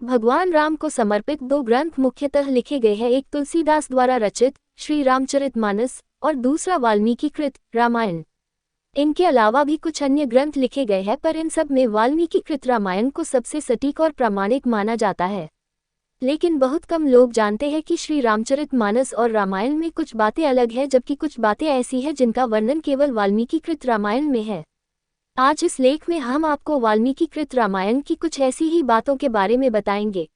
भगवान राम को समर्पित 2 ग्रंथ मुख्यतः लिखे गए हैं, एक तुलसीदास द्वारा रचित श्री रामचरितमानस और दूसरा वाल्मीकि कृत रामायण। इनके अलावा भी कुछ अन्य ग्रंथ लिखे गए हैं, पर इन सब में वाल्मीकि कृत रामायण को सबसे सटीक और प्रामाणिक माना जाता है। लेकिन बहुत कम लोग जानते हैं कि श्री रामचरितमानस और रामायण में कुछ बातें अलग हैं, जबकि कुछ बातें ऐसी हैं जिनका वर्णन केवल वाल्मीकि कृत रामायण में है। आज इस लेख में हम आपको वाल्मीकि कृत रामायण की कुछ ऐसी ही बातों के बारे में बताएंगे।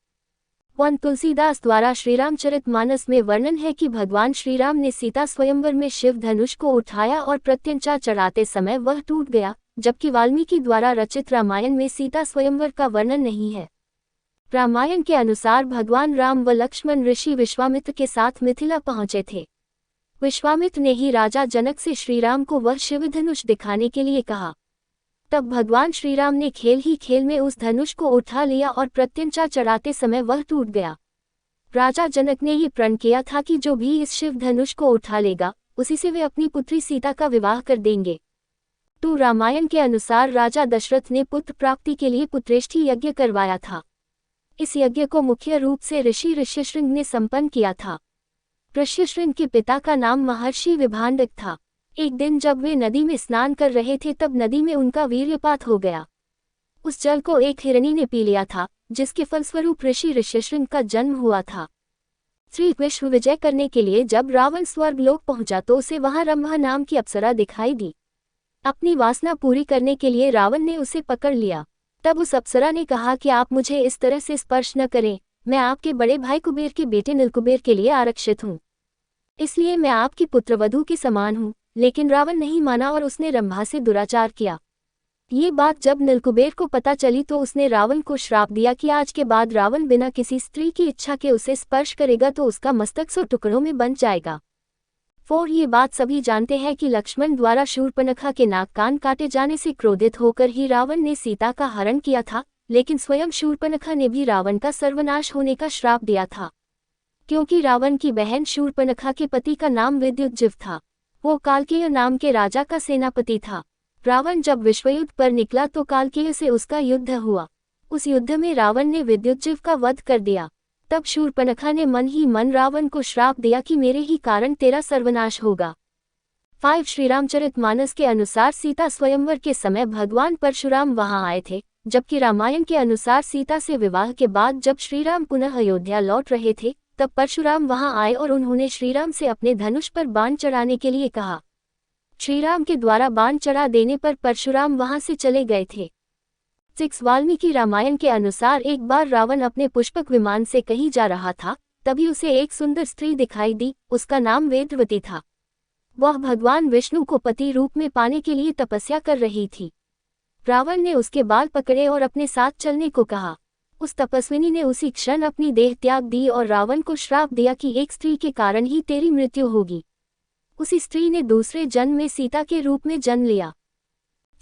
1 तुलसीदास द्वारा श्रीरामचरितमानस में वर्णन है कि भगवान श्रीराम ने सीता स्वयंवर में शिव धनुष को उठाया और प्रत्यंचा चढ़ाते समय वह टूट गया, जबकि वाल्मीकि द्वारा रचित रामायण में सीता स्वयंवर का वर्णन नहीं है। रामायण के अनुसार भगवान राम व लक्ष्मण ऋषि विश्वामित्र के साथ मिथिला पहुंचे थे। विश्वामित्र ने ही राजा जनक से श्रीराम को वह शिवधनुष दिखाने के लिए कहा। तब भगवान श्रीराम ने खेल ही खेल में उस धनुष को उठा लिया और प्रत्यंचा चढ़ाते समय वह टूट गया। राजा जनक ने ये प्रण किया था कि जो भी इस शिव धनुष को उठा लेगा उसी से वे अपनी पुत्री सीता का विवाह कर देंगे। तो रामायण के अनुसार राजा दशरथ ने पुत्र प्राप्ति के लिए पुत्रेष्ठी यज्ञ करवाया था। इस यज्ञ को मुख्य रूप से ऋषि ऋष्यशृंग ने संपन्न किया था। ऋष्यशृंग के पिता का नाम महर्षि विभांडक था। एक दिन जब वे नदी में स्नान कर रहे थे तब नदी में उनका वीर्यपात हो गया। उस जल को एक हिरनी ने पी लिया था, जिसके फलस्वरूप ऋषि ऋष्यशृंग का जन्म हुआ था। श्री विश्व विजय करने के लिए जब रावण स्वर्गलोक पहुंचा तो उसे वहां रंभा नाम की अप्सरा दिखाई दी। अपनी वासना पूरी करने के लिए रावण ने उसे पकड़ लिया। तब उस अप्सरा ने कहा कि आप मुझे इस तरह से स्पर्श न करें, मैं आपके बड़े भाई कुबेर के बेटे नीलकुबेर के लिए आरक्षित हूँ, इसलिए मैं आपकी पुत्रवधू के समान हूँ। लेकिन रावण नहीं माना और उसने रंभा से दुराचार किया। ये बात जब नीलकुबेर को पता चली तो उसने रावण को श्राप दिया कि आज के बाद रावण बिना किसी स्त्री की इच्छा के उसे स्पर्श करेगा तो उसका मस्तक 100 टुकड़ों में बंट जाएगा। 4 ये बात सभी जानते हैं कि लक्ष्मण द्वारा शूर्पणखा के नाक कान काटे जाने से क्रोधित होकर ही रावण ने सीता का हरण किया था, लेकिन स्वयं शूर्पणखा ने भी रावण का सर्वनाश होने का श्राप दिया था। क्योंकि रावण की बहन शूर्पणखा के पति का नाम विद्युतजिह्व था, वो कालकेय नाम के राजा का सेनापति था। रावण जब विश्वयुद्ध पर निकला तो कालकेय से उसका युद्ध हुआ। उस युद्ध में रावण ने विद्युतजिह्व का वध कर दिया। तब शूर्पणखा ने मन ही मन रावण को श्राप दिया कि मेरे ही कारण तेरा सर्वनाश होगा। 5 श्रीरामचरितमानस के अनुसार सीता स्वयंवर के समय भगवान परशुराम वहां आए थे, जबकि रामायण के अनुसार सीता से विवाह के बाद जब श्रीराम पुनः अयोध्या लौट रहे थे तब परशुराम वहां आए और उन्होंने श्रीराम से अपने धनुष पर बाण चढ़ाने के लिए कहा। श्रीराम के द्वारा बाण चढ़ा देने पर परशुराम वहां से चले गए थे। 6 वाल्मीकि रामायण के अनुसार एक बार रावण अपने पुष्पक विमान से कहीं जा रहा था, तभी उसे एक सुंदर स्त्री दिखाई दी। उसका नाम वेदवती था। वह भगवान विष्णु को पति रूप में पाने के लिए तपस्या कर रही थी। रावण ने उसके बाल पकड़े और अपने साथ चलने को कहा। उस तपस्विनी ने उसी क्षण अपनी देह त्याग दी और रावण को श्राप दिया कि एक स्त्री के कारण ही तेरी मृत्यु होगी। उसी स्त्री ने दूसरे जन्म में सीता के रूप में जन्म लिया।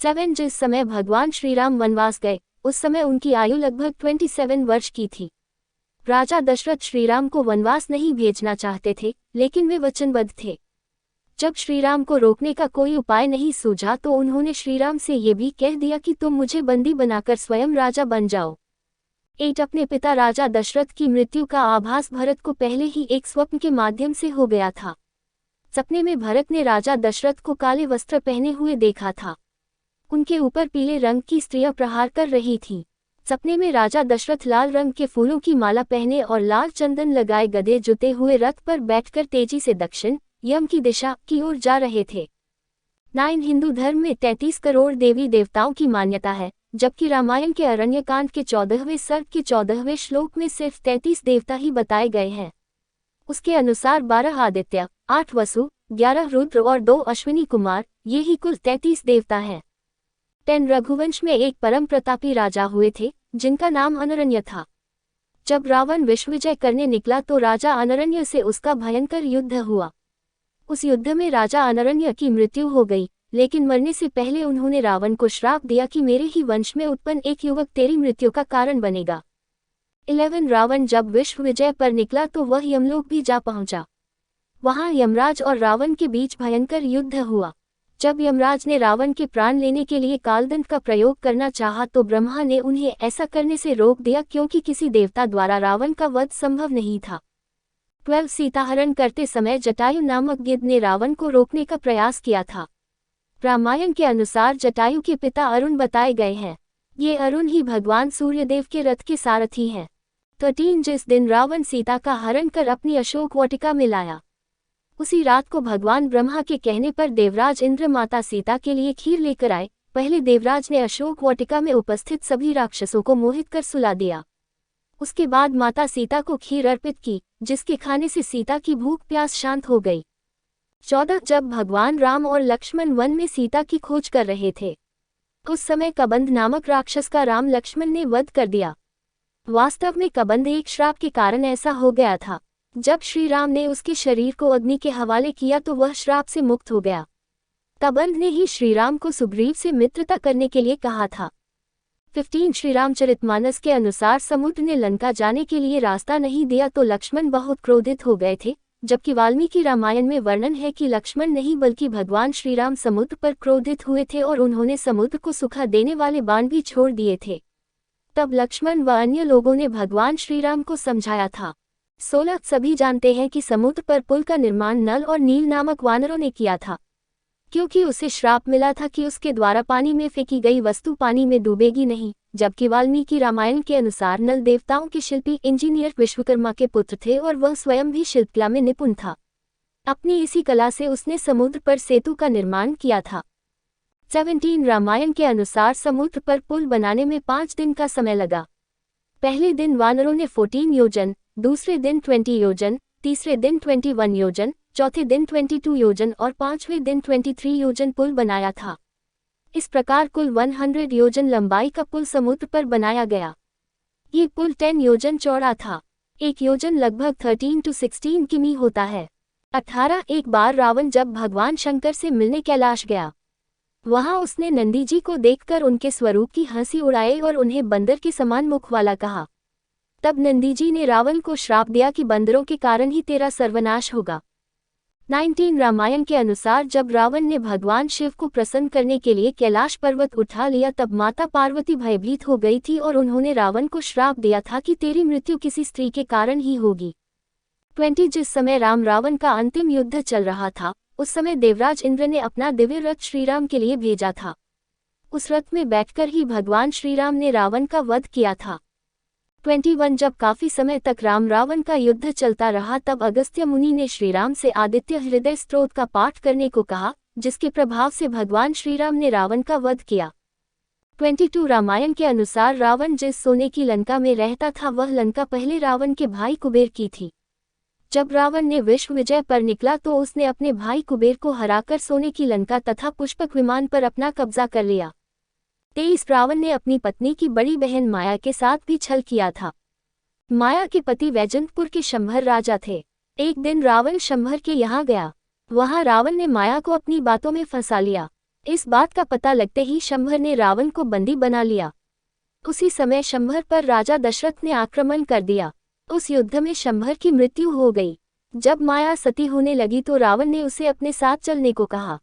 7 जिस समय भगवान श्रीराम वनवास गए उस समय उनकी आयु लगभग 27 वर्ष की थी। राजा दशरथ श्रीराम को वनवास नहीं भेजना चाहते थे, लेकिन वे वचनबद्ध थे। जब श्रीराम को रोकने का कोई उपाय नहीं सूझा तो उन्होंने श्रीराम से ये भी कह दिया कि तुम मुझे बंदी बनाकर स्वयं राजा बन जाओ। 8 अपने पिता राजा दशरथ की मृत्यु का आभास भरत को पहले ही एक स्वप्न के माध्यम से हो गया था। सपने में भरत ने राजा दशरथ को काले वस्त्र पहने हुए देखा था। उनके ऊपर पीले रंग की स्त्रियां प्रहार कर रही थीं। सपने में राजा दशरथ लाल रंग के फूलों की माला पहने और लाल चंदन लगाए गधे जुते हुए रथ पर बैठकर तेजी से दक्षिण यम की दिशा की ओर जा रहे थे। 9 हिंदू धर्म में 33 करोड़ देवी देवताओं की मान्यता है, जबकि रामायण के अरण्यकांड के 14वें सर्ग के 14वें श्लोक में सिर्फ 33 देवता ही बताए गए हैं। उसके अनुसार 12 आदित्य, 8 वसु, 11 रुद्र और 2 अश्विनी कुमार, ये ही कुल 33 देवता हैं। 10 रघुवंश में एक परम प्रतापी राजा हुए थे जिनका नाम अनरण्य था। जब रावण विश्वविजय करने निकला तो राजा अनरण्य से उसका भयंकर युद्ध हुआ। उस युद्ध में राजा अनरण्य की मृत्यु हो गई, लेकिन मरने से पहले उन्होंने रावण को श्राप दिया कि मेरे ही वंश में उत्पन्न एक युवक तेरी मृत्यु का कारण बनेगा। 11 रावण जब विश्व विजय पर निकला तो वह यमलोक भी जा पहुंचा। वहां यमराज और रावण के बीच भयंकर युद्ध हुआ। जब यमराज ने रावण के प्राण लेने के लिए कालदंड का प्रयोग करना चाहा तो ब्रह्मा ने उन्हें ऐसा करने से रोक दिया क्योंकि किसी देवता द्वारा रावण का वध संभव नहीं था। 12 सीताहरण करते समय जटायु नामक गिद्ध ने रावण को रोकने का प्रयास किया था। रामायण के अनुसार जटायु के पिता अरुण बताए गए हैं। ये अरुण ही भगवान सूर्यदेव के रथ के सारथी हैं। 13 जिस दिन रावण सीता का हरण कर अपनी अशोक वाटिका में लाया, उसी रात को भगवान ब्रह्मा के कहने पर देवराज इंद्र माता सीता के लिए खीर लेकर आए। पहले देवराज ने अशोक वाटिका में उपस्थित सभी राक्षसों को मोहित कर सुला दिया। उसके बाद माता सीता को खीर अर्पित की, जिसके खाने से सीता की भूख प्यास शांत हो गई। 14 जब भगवान राम और लक्ष्मण वन में सीता की खोज कर रहे थे, उस समय कबंध नामक राक्षस का राम लक्ष्मण ने वध कर दिया। वास्तव में कबंध एक श्राप के कारण ऐसा हो गया था। जब श्री राम ने उसके शरीर को अग्नि के हवाले किया तो वह श्राप से मुक्त हो गया। कबंध ने ही श्री राम को सुग्रीव से मित्रता करने के लिए कहा था। 15 श्री रामचरितमानस के अनुसार समुद्र ने लंका जाने के लिए रास्ता नहीं दिया तो लक्ष्मण बहुत क्रोधित हो गए थे, जबकि वाल्मीकि रामायण में वर्णन है कि लक्ष्मण नहीं बल्कि भगवान श्री राम समुद्र पर क्रोधित हुए थे और उन्होंने समुद्र को सुखा देने वाले बाण भी छोड़ दिए थे। तब लक्ष्मण व अन्य लोगों ने भगवान श्री राम को समझाया था। 16 सभी जानते हैं कि समुद्र पर पुल का निर्माण नल और नील नामक वानरों ने किया था, क्योंकि उसे श्राप मिला था कि उसके द्वारा पानी में फेंकी गई वस्तु पानी में डूबेगी नहीं। जबकि वाल्मीकि रामायण के अनुसार नल देवताओं के शिल्पी इंजीनियर विश्वकर्मा के पुत्र थे और वह स्वयं भी शिल्पकला में निपुण था। अपनी इसी कला से उसने समुद्र पर सेतु का निर्माण किया था। 17 रामायण के अनुसार समुद्र पर पुल बनाने में 5 दिन का समय लगा। पहले दिन वानरों ने 14 योजन, दूसरे दिन 20 योजन, तीसरे दिन 21 योजन, चौथे दिन 22 योजन और 5वें दिन 23 योजन पुल बनाया था। इस प्रकार कुल 100 योजन लंबाई का पुल समुद्र पर बनाया गया। ये पुल 10 योजन चौड़ा था। एक योजन लगभग 13 to 16 किमी होता है। 18 एक बार रावण जब भगवान शंकर से मिलने कैलाश गया, वहां उसने नंदी जी को देखकर उनके स्वरूप की हंसी उड़ाई और उन्हें बंदर के समान मुख वाला कहा। तब नंदी जी ने रावण को श्राप दिया कि बंदरों के कारण ही तेरा सर्वनाश होगा। 19 रामायण के अनुसार जब रावण ने भगवान शिव को प्रसन्न करने के लिए कैलाश पर्वत उठा लिया तब माता पार्वती भयभीत हो गई थी और उन्होंने रावण को श्राप दिया था कि तेरी मृत्यु किसी स्त्री के कारण ही होगी। 20 जिस समय राम रावण का अंतिम युद्ध चल रहा था, उस समय देवराज इंद्र ने अपना दिव्य रथ श्रीराम के लिए भेजा था। उस रथ में बैठकर ही भगवान श्रीराम ने रावण का वध किया था। 21 जब काफी समय तक राम रावण का युद्ध चलता रहा तब अगस्त्य मुनि ने श्रीराम से आदित्य हृदय स्तोत्र का पाठ करने को कहा, जिसके प्रभाव से भगवान श्रीराम ने रावण का वध किया। 22 रामायण के अनुसार रावण जिस सोने की लंका में रहता था वह लंका पहले रावण के भाई कुबेर की थी। जब रावण ने विश्व विजय पर निकला तो उसने अपने भाई कुबेर को हराकर सोने की लंका तथा पुष्पक विमान पर अपना कब्जा कर लिया। 23 रावण ने अपनी पत्नी की बड़ी बहन माया के साथ भी छल किया था। माया के पति वैजंतपुर के शंभर राजा थे। एक दिन रावण शंभर के यहाँ गया। वहां रावण ने माया को अपनी बातों में फंसा लिया। इस बात का पता लगते ही शंभर ने रावण को बंदी बना लिया। उसी समय शंभर पर राजा दशरथ ने आक्रमण कर दिया। उस युद्ध में शंभर की मृत्यु हो गई। जब माया सती होने लगी तो रावण ने उसे अपने साथ चलने को कहा।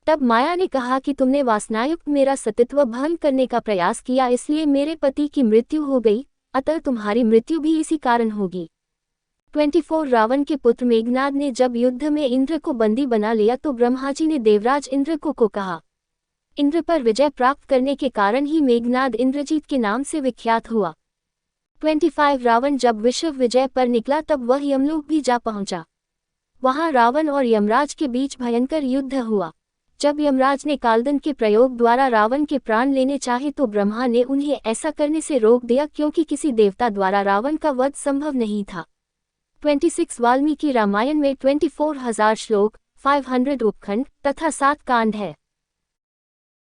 तब माया ने कहा कि तुमने वासनायुक्त मेरा सतीत्व भंग करने का प्रयास किया, इसलिए मेरे पति की मृत्यु हो गई, अतः तुम्हारी मृत्यु भी इसी कारण होगी। 24 रावण के पुत्र मेघनाद ने जब युद्ध में इंद्र को बंदी बना लिया तो ब्रह्मा जी ने देवराज इंद्र को कहा। इंद्र पर विजय प्राप्त करने के कारण ही मेघनाद इंद्रजीत के नाम से विख्यात हुआ। 25 रावण जब विश्व विजय पर निकला तब वह यमलोक भी जा पहुंचा। वहां रावण और यमराज के बीच भयंकर युद्ध हुआ। जब यमराज ने कालदंड के प्रयोग द्वारा रावण के प्राण लेने चाहे तो ब्रह्मा ने उन्हें ऐसा करने से रोक दिया क्योंकि किसी देवता द्वारा रावण का वध संभव नहीं था। 26 वाल्मीकि रामायण में 24,000 श्लोक, 500 उपखंड तथा 7 कांड है।